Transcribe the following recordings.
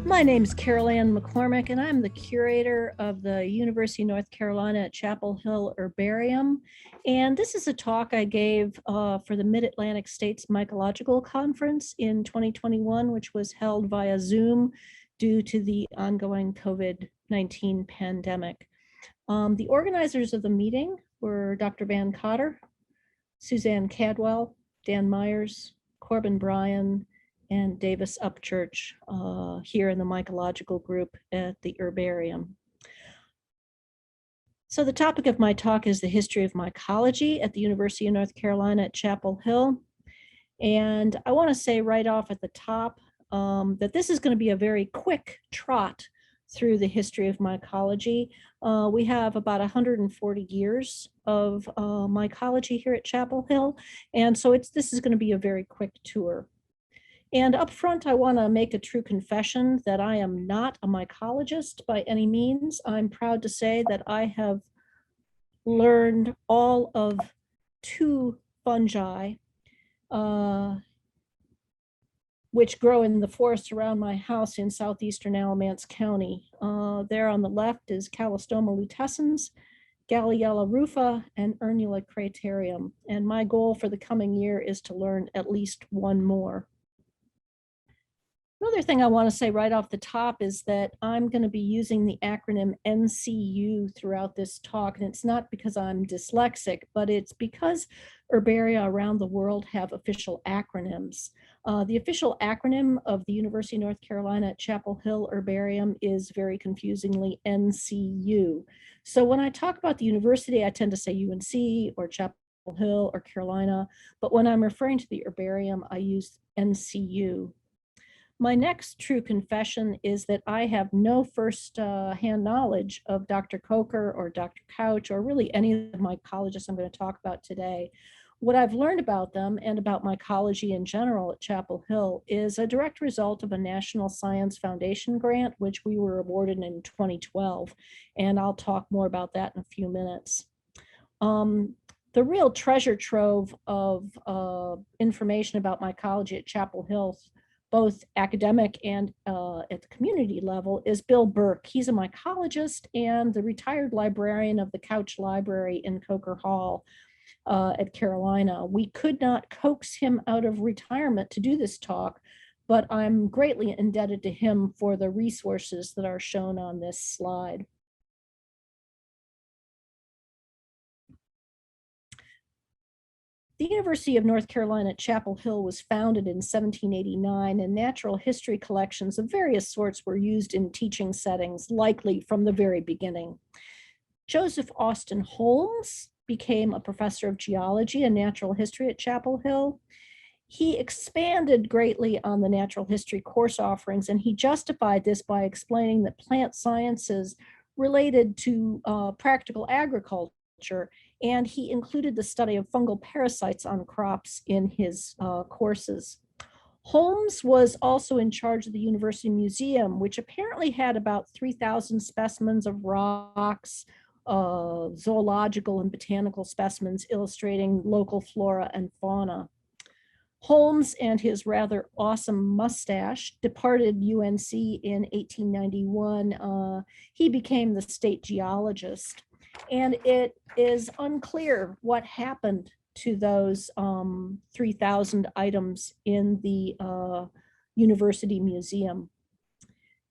My name is Carol Ann McCormick, and I'm the curator of the University of North Carolina at Chapel Hill Herbarium. And this is a talk I gave for the Mid-Atlantic States Mycological Conference in 2021, which was held via Zoom due to the ongoing COVID-19 pandemic. The organizers of the meeting were Dr. Van Cotter, Suzanne Cadwell, Dan Myers, Corbin Bryan, and Davis Upchurch here in the mycological group at the Herbarium. So the topic of my talk is the history of mycology at the University of North Carolina at Chapel Hill. And I want to say right off at the top that this is going to be a very quick trot through the history of mycology. We have about 140 years of mycology here at Chapel Hill. And so this is going to be a very quick tour. And up front, I want to make a true confession that I am not a mycologist by any means. I'm proud to say that I have learned all of 2 fungi, which grow in the forest around my house in southeastern Alamance County. There on the left is Calostoma lutescens, Galliella rufa, and Ernula craterium. And my goal for the coming year is to learn at least 1 more. Another thing I want to say right off the top is that I'm going to be using the acronym NCU throughout this talk, and it's not because I'm dyslexic, but it's because herbaria around the world have official acronyms. The official acronym of the University of North Carolina at Chapel Hill Herbarium is very confusingly NCU. So when I talk about the university, I tend to say UNC or Chapel Hill or Carolina, but when I'm referring to the herbarium, I use NCU. My next true confession is that I have no first-hand knowledge of Dr. Coker or Dr. Couch or really any of the mycologists I'm going to talk about today. What I've learned about them and about mycology in general at Chapel Hill is a direct result of a National Science Foundation grant, which we were awarded in 2012. And I'll talk more about that in a few minutes. The real treasure trove of information about mycology at Chapel Hill, both academic and at the community level, is Bill Burke. He's a mycologist and the retired librarian of the Couch Library in Coker Hall at Carolina. We could not coax him out of retirement to do this talk, but I'm greatly indebted to him for the resources that are shown on this slide. The University of North Carolina at Chapel Hill was founded in 1789, and natural history collections of various sorts were used in teaching settings, likely from the very beginning. Joseph Austin Holmes became a professor of geology and natural history at Chapel Hill. He expanded greatly on the natural history course offerings, and he justified this by explaining that plant sciences related to practical agriculture, and he included the study of fungal parasites on crops in his courses. Holmes was also in charge of the University Museum, which apparently had about 3,000 specimens of rocks, zoological and botanical specimens illustrating local flora and fauna. Holmes and his rather awesome mustache departed UNC in 1891. He became the state geologist. And it is unclear what happened to those 3,000 items in the University Museum.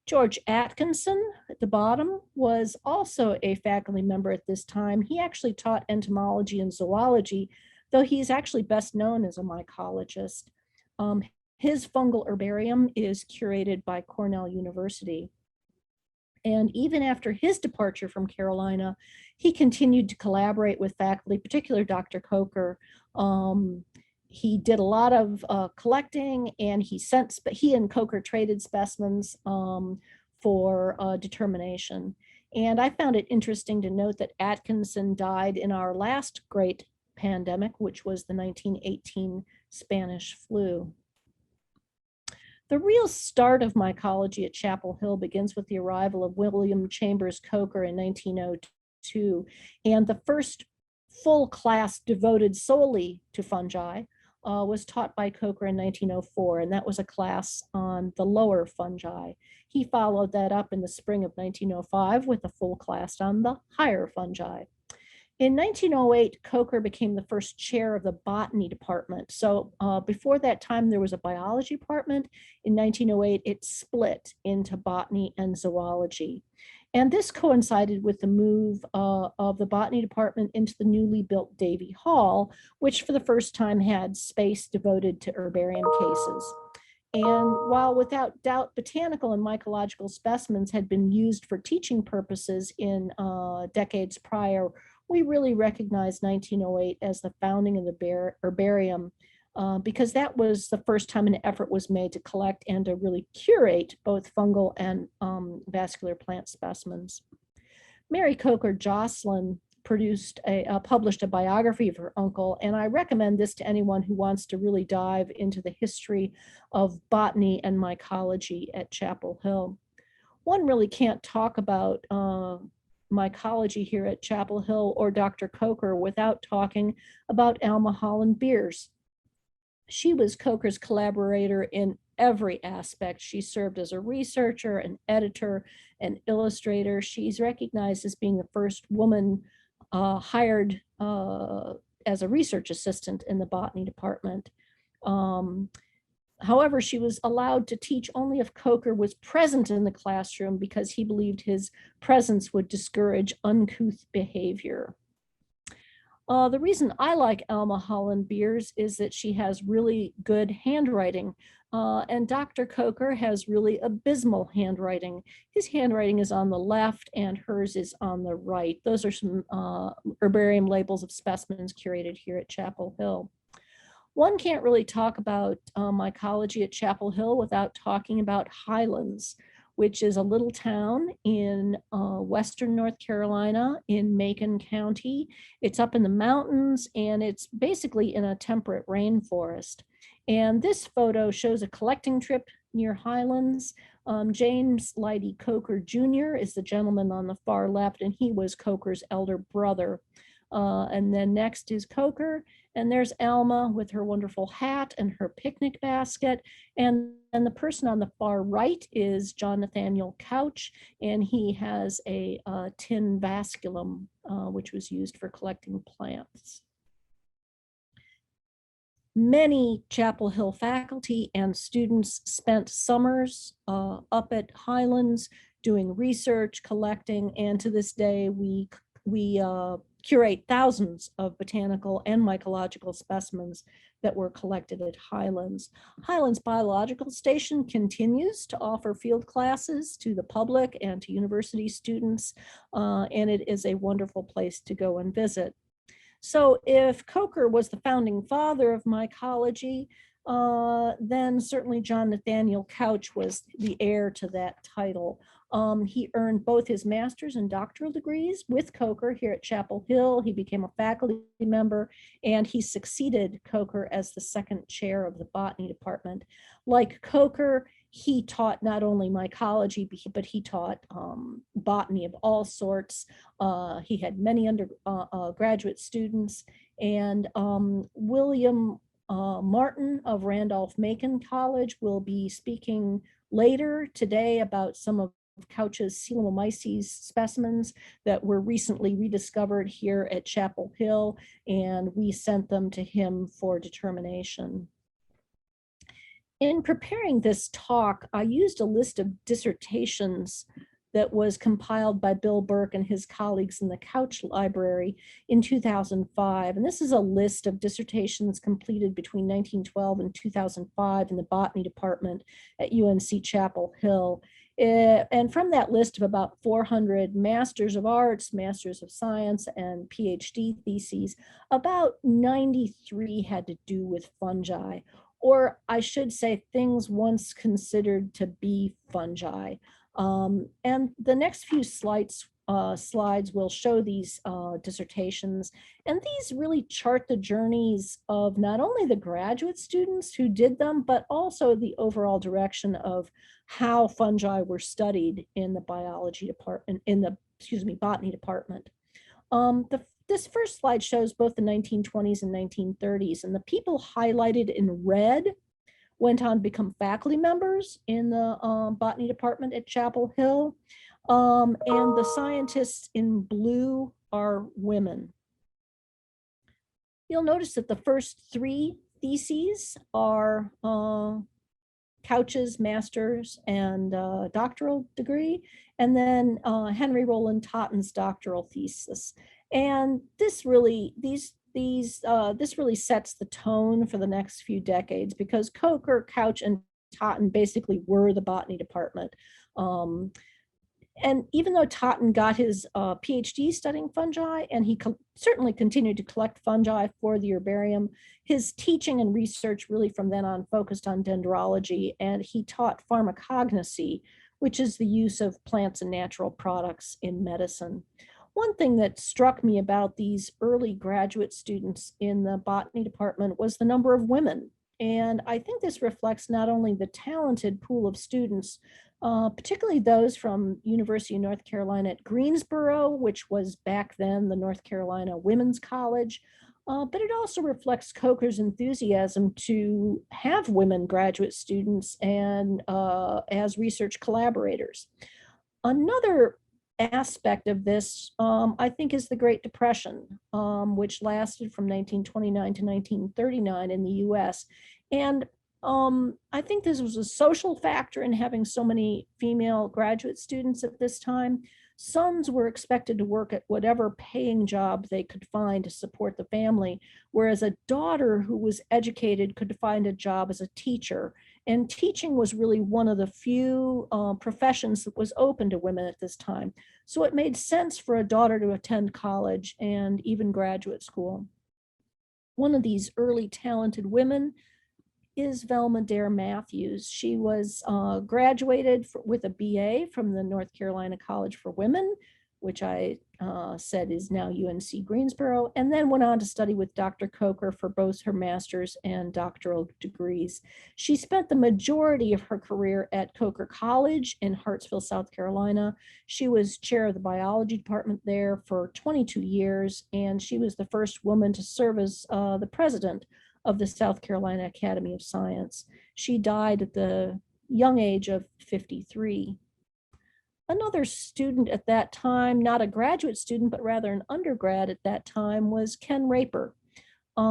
George Atkinson at the bottom was also a faculty member at this time. He actually taught entomology and zoology, though he's actually best known as a mycologist. His fungal herbarium is curated by Cornell University. And even after his departure from Carolina, he continued to collaborate with faculty, particularly Dr. Coker. He did a lot of collecting, and he and Coker traded specimens for determination. And I found it interesting to note that Atkinson died in our last great pandemic, which was the 1918 Spanish flu. The real start of mycology at Chapel Hill begins with the arrival of William Chambers Coker in 1902, and the first full class devoted solely to fungi was taught by Coker in 1904, and that was a class on the lower fungi. He followed that up in the spring of 1905 with a full class on the higher fungi. In 1908, Coker became the first chair of the botany department. So before that time, there was a biology department. In 1908, it split into botany and zoology. And this coincided with the move of the botany department into the newly built Davy Hall, which for the first time had space devoted to herbarium cases. And while without doubt botanical and mycological specimens had been used for teaching purposes in decades prior, we really recognize 1908 as the founding of the herbarium because that was the first time an effort was made to collect and to really curate both fungal and vascular plant specimens. Mary Coker Jocelyn published a biography of her uncle, and I recommend this to anyone who wants to really dive into the history of botany and mycology at Chapel Hill. One really can't talk about mycology here at Chapel Hill or Dr. Coker without talking about Alma Holland Beers. She was Coker's collaborator in every aspect. She served as a researcher, an editor, an illustrator. She's recognized as being the first woman hired as a research assistant in the botany department. However, she was allowed to teach only if Coker was present in the classroom because he believed his presence would discourage uncouth behavior. The reason I like Alma Holland Beers is that she has really good handwriting, and Dr. Coker has really abysmal handwriting. His handwriting is on the left and hers is on the right. Those are some herbarium labels of specimens curated here at Chapel Hill. One can't really talk about mycology at Chapel Hill without talking about Highlands, which is a little town in western North Carolina in Macon County. It's up in the mountains and it's basically in a temperate rainforest. And this photo shows a collecting trip near Highlands. James Leidy Coker Jr. is the gentleman on the far left, and he was Coker's elder brother. And then next is Coker, and there's Alma with her wonderful hat and her picnic basket. And the person on the far right is Johnnathaniel Couch, and he has a tin vasculum, which was used for collecting plants. Many Chapel Hill faculty and students spent summers up at Highlands doing research, collecting, and to this day we curate thousands of botanical and mycological specimens that were collected at Highlands. Highlands Biological Station continues to offer field classes to the public and to university students, and it is a wonderful place to go and visit. So if Coker was the founding father of mycology, then certainly Johnnathaniel Couch was the heir to that title. He earned both his master's and doctoral degrees with Coker here at Chapel Hill. He became a faculty member, and he succeeded Coker as the second chair of the botany department. Like Coker, he taught not only mycology, but he taught botany of all sorts. He had many undergraduate students, and William Martin of Randolph-Macon College will be speaking later today about some of Couch's Coelomyces specimens that were recently rediscovered here at Chapel Hill, and we sent them to him for determination. In preparing this talk, I used a list of dissertations that was compiled by Bill Burke and his colleagues in the Couch Library in 2005. And this is a list of dissertations completed between 1912 and 2005 in the botany department at UNC-Chapel Hill. And from that list of about 400 Masters of Arts, Masters of Science, and PhD theses, about 93 had to do with fungi, or I should say things once considered to be fungi. And the next few slides will show these dissertations, and these really chart the journeys of not only the graduate students who did them, but also the overall direction of how fungi were studied in the biology department, in the, botany department. The this first slide shows both the 1920s and 1930s, and the people highlighted in red went on to become faculty members in the botany department at Chapel Hill, and the scientists in blue are women. You'll notice that the first three theses are Couch's master's and doctoral degree, and then Henry Rowland Totten's doctoral thesis. And this really, this really sets the tone for the next few decades, because Coker, Couch, and Totten basically were the botany department. And even though Totten got his PhD studying fungi, and he certainly continued to collect fungi for the herbarium, his teaching and research really from then on focused on dendrology, and he taught pharmacognosy, which is the use of plants and natural products in medicine. One thing that struck me about these early graduate students in the botany department was the number of women. And I think this reflects not only the talented pool of students, particularly those from University of North Carolina at Greensboro, which was back then the North Carolina Women's College, but it also reflects Coker's enthusiasm to have women graduate students and as research collaborators. Another aspect of this, I think, is the Great Depression, which lasted from 1929 to 1939 in the US. And I think this was a social factor in having so many female graduate students at this time. Sons were expected to work at whatever paying job they could find to support the family, whereas a daughter who was educated could find a job as a teacher. And teaching was really one of the few professions that was open to women at this time. So it made sense for a daughter to attend college and even graduate school. One of these early talented women is Velma Dare Matthews. She was graduated with a BA from the North Carolina College for Women, which I said is now UNC Greensboro, and then went on to study with Dr. Coker for both her master's and doctoral degrees. She spent the majority of her career at Coker College in Hartsville, South Carolina. She was chair of the biology department there for 22 years, and she was the first woman to serve as the president of the South Carolina Academy of Science. She died at the young age of 53. Another student at that time, not a graduate student, but rather an undergrad at that time, was Ken Raper. He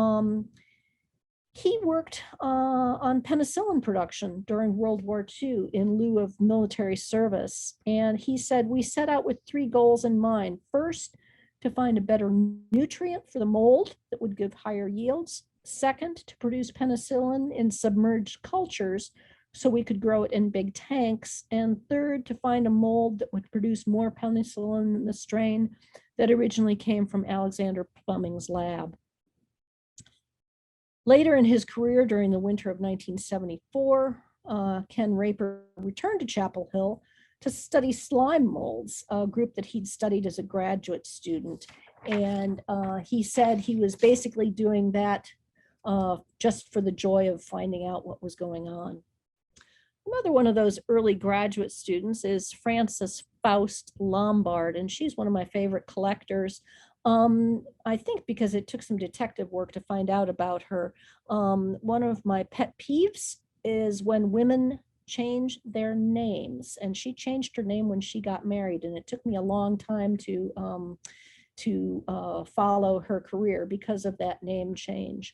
worked on penicillin production during World War II in lieu of military service. And he said, we set out with three goals in mind. First, to find a better nutrient for the mold that would give higher yields. Second, to produce penicillin in submerged cultures so we could grow it in big tanks. And third, to find a mold that would produce more penicillin than the strain that originally came from Alexander Fleming's lab. Later in his career, during the winter of 1974, Ken Raper returned to Chapel Hill to study slime molds, a group that he'd studied as a graduate student. And he said he was basically doing that just for the joy of finding out what was going on. Another one of those early graduate students is Frances Faust Lombard, and she's one of my favorite collectors. I think because it took some detective work to find out about her. One of my pet peeves is when women change their names, and she changed her name when she got married, and it took me a long time to follow her career because of that name change.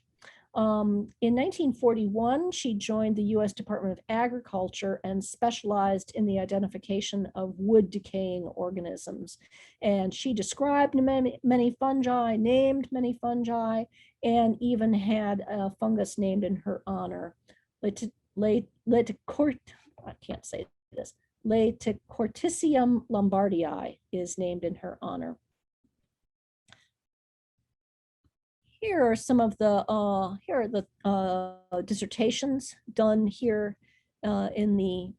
In 1941, she joined the U.S. Department of Agriculture and specialized in the identification of wood decaying organisms. And she described many fungi, named many fungi, and even had a fungus named in her honor. Leticorticium lombardii is named in her honor. Here are some of the dissertations done here in the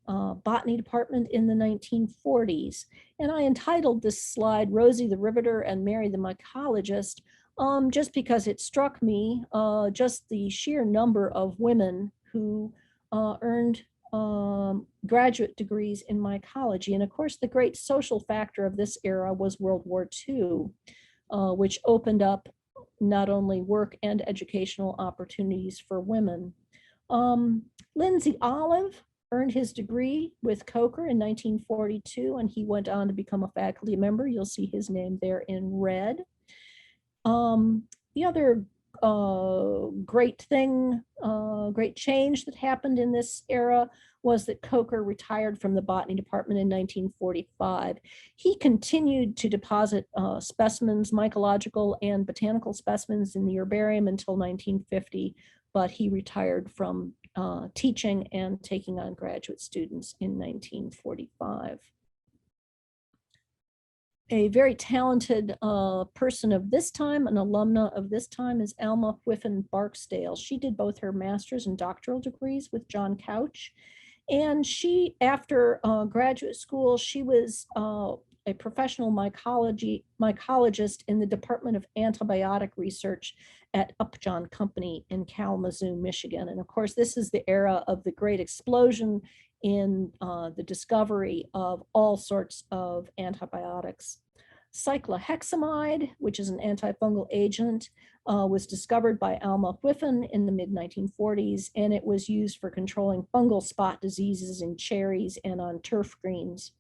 botany department in the 1940s. And I entitled this slide Rosie the Riveter and Mary the Mycologist, just because it struck me just the sheer number of women who earned graduate degrees in mycology. And of course, the great social factor of this era was World War II. which opened up not only work and educational opportunities for women. Lindsey Olive earned his degree with Coker in 1942, and he went on to become a faculty member. You'll see his name there in red. The other great change that happened in this era was that Coker retired from the botany department in 1945. He continued to deposit specimens, mycological and botanical specimens in the herbarium until 1950, but he retired from teaching and taking on graduate students in 1945. A very talented person of this time, an alumna of this time, is Alma Barksdale. She did both her master's and doctoral degrees with John Couch. And she, after graduate school, she was a professional mycologist in the Department of Antibiotic Research at Upjohn Company in Kalamazoo, Michigan. And of course, this is the era of the great explosion in the discovery of all sorts of antibiotics. Cyclohexamide, which is an antifungal agent, was discovered by Alma in the mid-1940s, and it was used for controlling fungal spot diseases in cherries and on turf greens.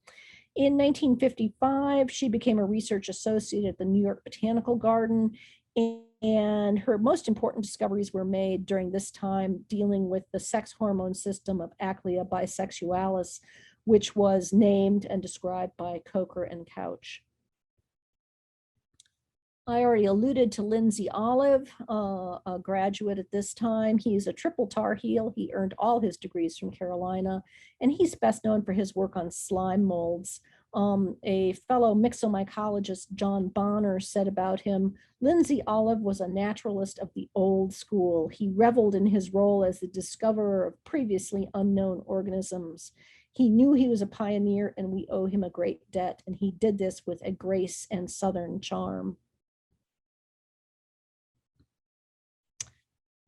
In 1955, she became a research associate at the New York Botanical Garden, and her most important discoveries were made during this time dealing with the sex hormone system of Aclea bisexualis, which was named and described by Coker and Couch. I already alluded to Lindsey Olive, a graduate at this time. He's a triple Tar Heel. He earned all his degrees from Carolina, and he's best known for his work on slime molds. A fellow myxomycologist, John Bonner, said about him, Lindsey Olive was a naturalist of the old school. He reveled in his role as the discoverer of previously unknown organisms. He knew he was a pioneer, and we owe him a great debt, and he did this with a grace and Southern charm.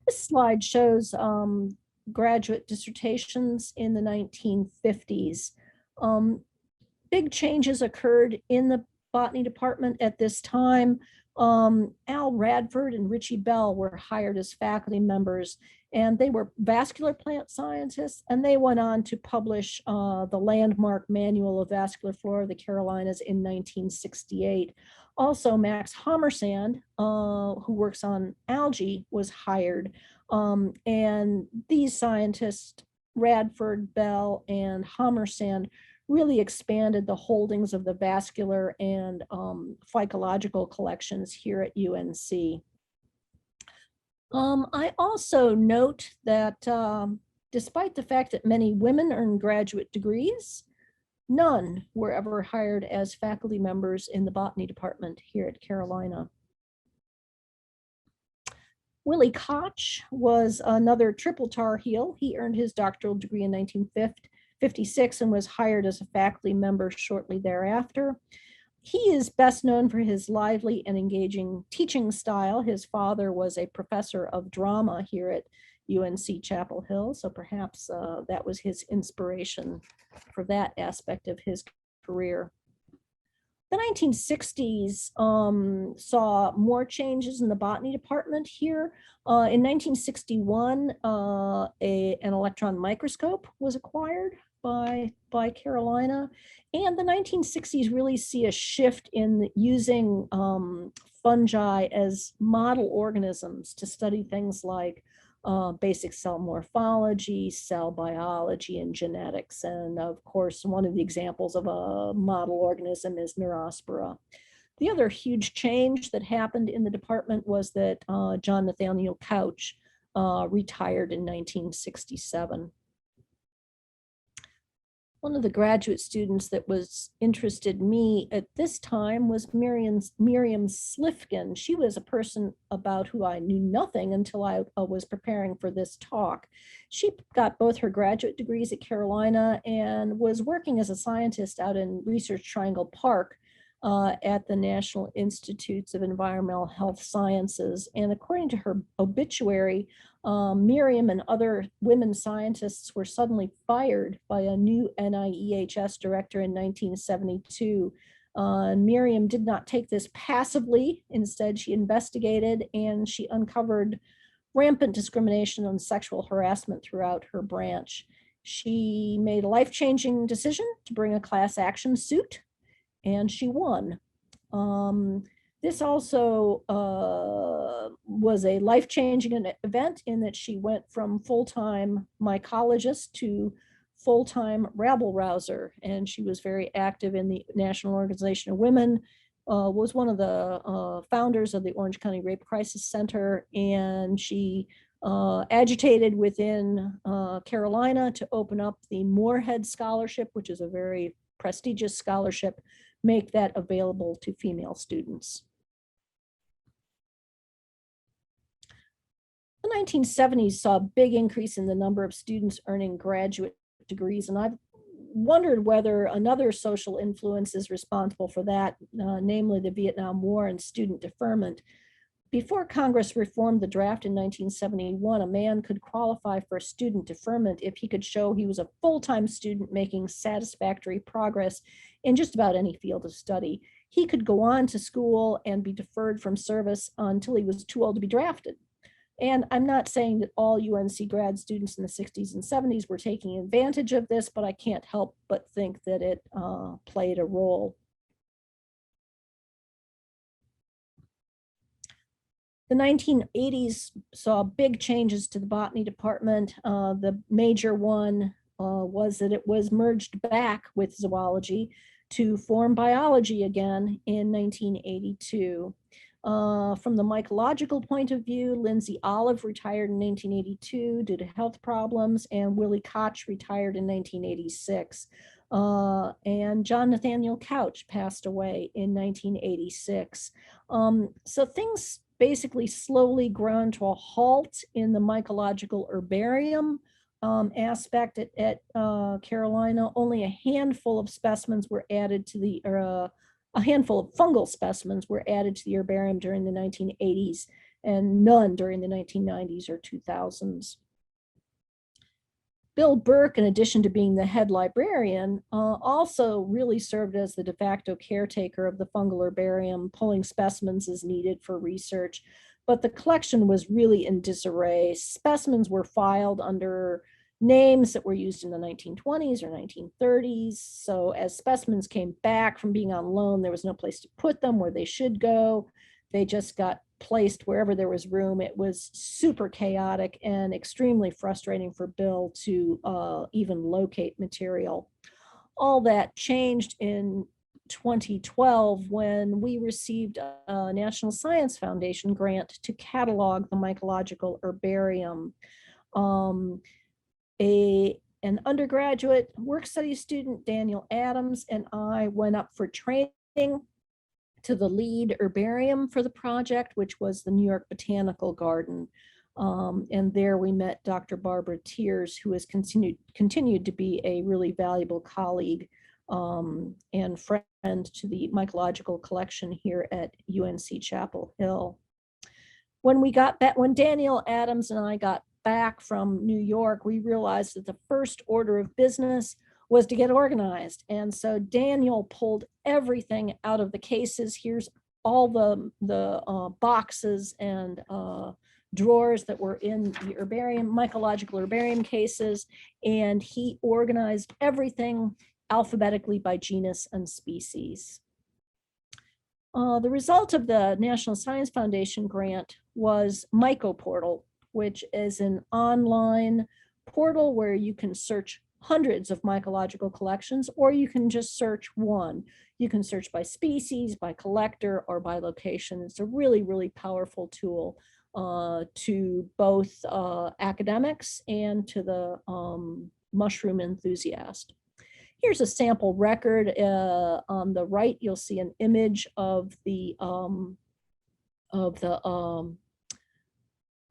This slide shows graduate dissertations in the 1950s. Big changes occurred in the botany department at this time. Al Radford and Richie Bell were hired as faculty members, and they were vascular plant scientists, and they went on to publish the landmark Manual of Vascular Flora of the Carolinas in 1968. Also, Max Hammersand, who works on algae, was hired. And these scientists, Radford, Bell, and Hammersand, really expanded the holdings of the vascular and phycological collections here at UNC. I also note that despite the fact that many women earn graduate degrees, none were ever hired as faculty members in the botany department here at Carolina. Willy Koch was another triple Tar Heel. He earned his doctoral degree in 1956 and was hired as a faculty member shortly thereafter. He is best known for his lively and engaging teaching style. His father was a professor of drama here at UNC-Chapel Hill, so perhaps that was his inspiration for that aspect of his career. The 1960s saw more changes in the botany department here. In 1961, an electron microscope was acquired by Carolina, and the 1960s really see a shift in using fungi as model organisms to study things like basic cell morphology, cell biology, and genetics. And of course, one of the examples of a model organism is Neurospora. The other huge change that happened in the department was that Johnnathaniel Couch retired in 1967. One of the graduate students that interested me at this time was Miriam Slifkin. She was a person about who I knew nothing until I was preparing for this talk. She got both her graduate degrees at Carolina and was working as a scientist out in Research Triangle Park at the National Institutes of Environmental Health Sciences. And according to her obituary, Miriam and other women scientists were suddenly fired by a new NIEHS director in 1972 Miriam did not take this passively. Instead, she investigated and she uncovered rampant discrimination and sexual harassment throughout her branch. She made a life-changing decision to bring a class action suit, and she won. This also was a life-changing event in that she went from full-time mycologist to full-time rabble-rouser, and she was very active in the National Organization of Women, was one of the founders of the Orange County Rape Crisis Center, and she agitated within Carolina to open up the Moorhead Scholarship, which is a very prestigious scholarship, make that available to female students. The 1970s saw a big increase in the number of students earning graduate degrees, and I've wondered whether another social influence is responsible for that, namely the Vietnam War and student deferment. Before Congress reformed the draft in 1971, a man could qualify for student deferment if he could show he was a full-time student making satisfactory progress in just about any field of study. He could go on to school and be deferred from service until he was too old to be drafted. And I'm not saying that all UNC grad students in the 60s and 70s were taking advantage of this, but I can't help but think that it played a role. The 1980s saw big changes to the botany department. The major one was that it was merged back with zoology to form biology again in 1982. From the mycological point of view, Lindsey Olive retired in 1982 due to health problems, and Willy Koch retired in 1986. And Johnnathaniel Couch passed away in 1986. So things basically slowly ground to a halt in the mycological herbarium aspect at Carolina. Only a handful of specimens were added to the, a handful of fungal specimens were added to the herbarium during the 1980s and none during the 1990s or 2000s. Bill Burke, in addition to being the head librarian, also really served as the de facto caretaker of the fungal herbarium, pulling specimens as needed for research. But the collection was really in disarray. Specimens were filed under names that were used in the 1920s or 1930s. So as specimens came back from being on loan, there was no place to put them where they should go. They just got placed wherever there was room. It was super chaotic and extremely frustrating for Bill to even locate material. All that changed in 2012 when we received a National Science Foundation grant to catalog the mycological herbarium. An undergraduate work study student, Daniel Adams, and I went up for training to the lead herbarium for the project, which was the New York Botanical Garden. And there we met Dr. Barbara Tiers, who has continued to be a really valuable colleague and friend to the mycological collection here at UNC-Chapel Hill. When we got back, when Daniel Adams and I got back from New York, we realized that the first order of business was to get organized. And so Daniel pulled everything out of the cases. Here's all the boxes and drawers that were in the herbarium, mycological herbarium cases, and he organized everything alphabetically by genus and species. The result of the National Science Foundation grant was MycoPortal, which is an online portal where you can search hundreds of mycological collections, or you can just search one. You can search by species, by collector, or by location. It's a really, really powerful tool to both academics and to the mushroom enthusiast. Here's a sample record. On the right, you'll see an image of the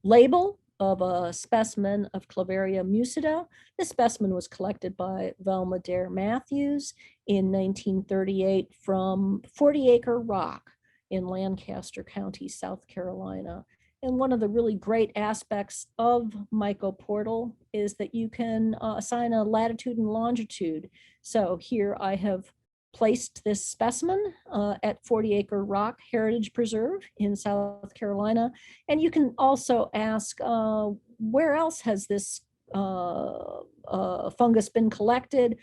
label of a specimen of Clavaria mucida. This specimen was collected by Velma Dare Matthews in 1938 from 40 Acre Rock in Lancaster County, South Carolina. And one of the really great aspects of MycoPortal is that you can assign a latitude and longitude. So here I have placed this specimen at 40 Acre Rock Heritage Preserve in South Carolina. And you can also ask, where else has this fungus been collected?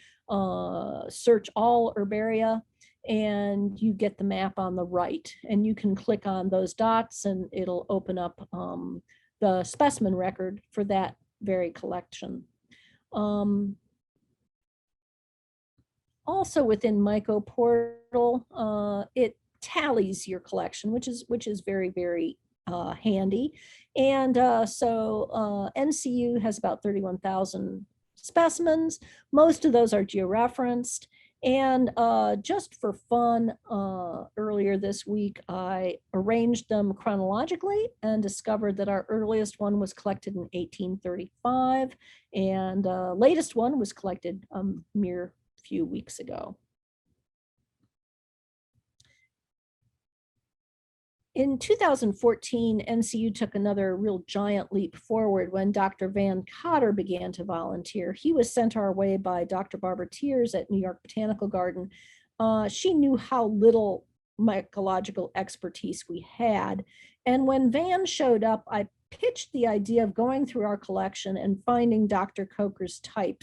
Search all herbaria, and you get the map on the right. And you can click on those dots and it'll open up the specimen record for that very collection. Also within MycoPortal, it tallies your collection, which is very, very handy. And so NCU has about 31,000 specimens. Most of those are georeferenced. And just for fun, earlier this week, I arranged them chronologically and discovered that our earliest one was collected in 1835, and latest one was collected a mere few weeks ago. In 2014, NCU took another real giant leap forward when Dr. Van Cotter began to volunteer. He was sent our way by Dr. Barbara Tiers at New York Botanical Garden. She knew how little mycological expertise we had. And when Van showed up, I pitched the idea of going through our collection and finding Dr. Coker's type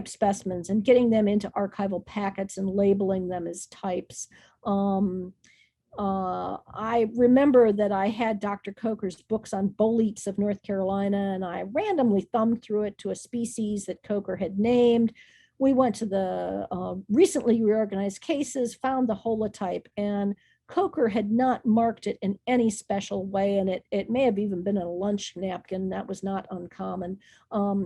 specimens and getting them into archival packets and labeling them as types. I remember that I had Dr. Coker's books on boletes of North Carolina, and I randomly thumbed through it to a species that Coker had named. We went to the recently reorganized cases, found the holotype, and Coker had not marked it in any special way, and it may have even been a lunch napkin. That was not uncommon.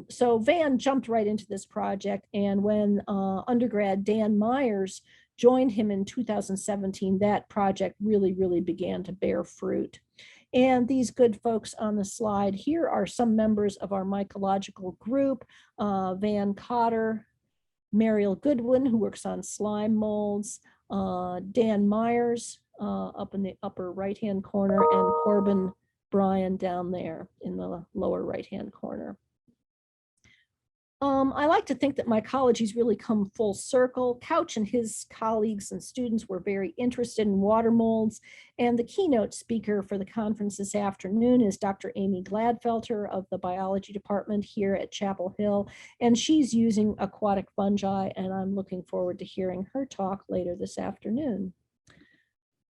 So Van jumped right into this project, and when undergrad Dan Myers joined him in 2017, that project really began to bear fruit. And these good folks on the slide here are some members of our mycological group: Van Cotter, Mariel Goodwin, who works on slime molds, Dan Myers up in the upper right-hand corner, and Corbin Bryan down there in the lower right-hand corner. I like to think that mycology's really come full circle. Couch and his colleagues and students were very interested in water molds, and the keynote speaker for the conference this afternoon is Dr. Amy Gladfelter of the biology department here at Chapel Hill, and she's using aquatic fungi, and I'm looking forward to hearing her talk later this afternoon.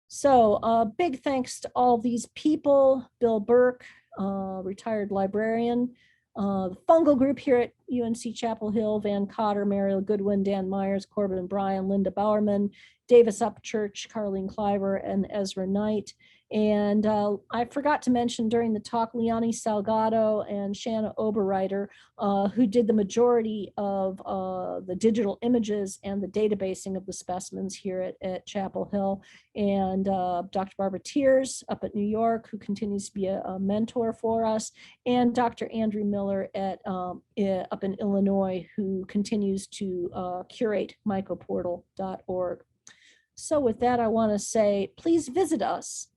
So big thanks to all these people: Bill Burke, retired librarian, the fungal group here at UNC-Chapel Hill: Van Cotter, Mariel Goodwin, Dan Myers, Corbin Bryan, Linda Bowerman, Davis Upchurch, Carlene Cliver, and Ezra Knight. And I forgot to mention during the talk Leonie Salgado and Shanna Oberreiter, who did the majority of the digital images and the databasing of the specimens here at Chapel Hill. And Dr. Barbara Tiers up at New York, who continues to be a mentor for us. And Dr. Andrew Miller up in Illinois, who continues to curate mycoportal.org. So with that, I want to say, please visit us.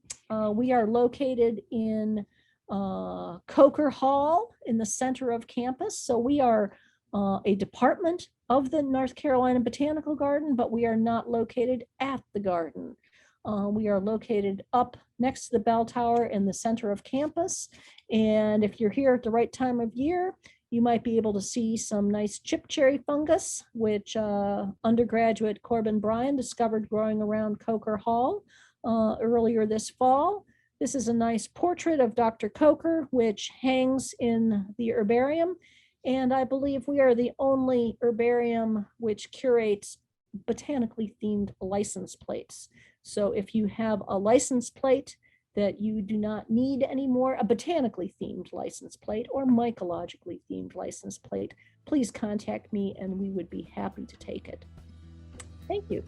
We are located in Coker Hall in the center of campus. So we are a department of the North Carolina Botanical Garden, but we are not located at the garden. We are located up next to the bell tower in the center of campus. And if you're here at the right time of year, you might be able to see some nice chip cherry fungus, which undergraduate Corbin Bryan discovered growing around Coker Hall earlier this fall. This is a nice portrait of Dr. Coker, which hangs in the herbarium. And I believe we are the only herbarium which curates botanically themed license plates. So if you have a license plate that you do not need anymore, a botanically themed license plate or mycologically themed license plate, please contact me and we would be happy to take it. Thank you.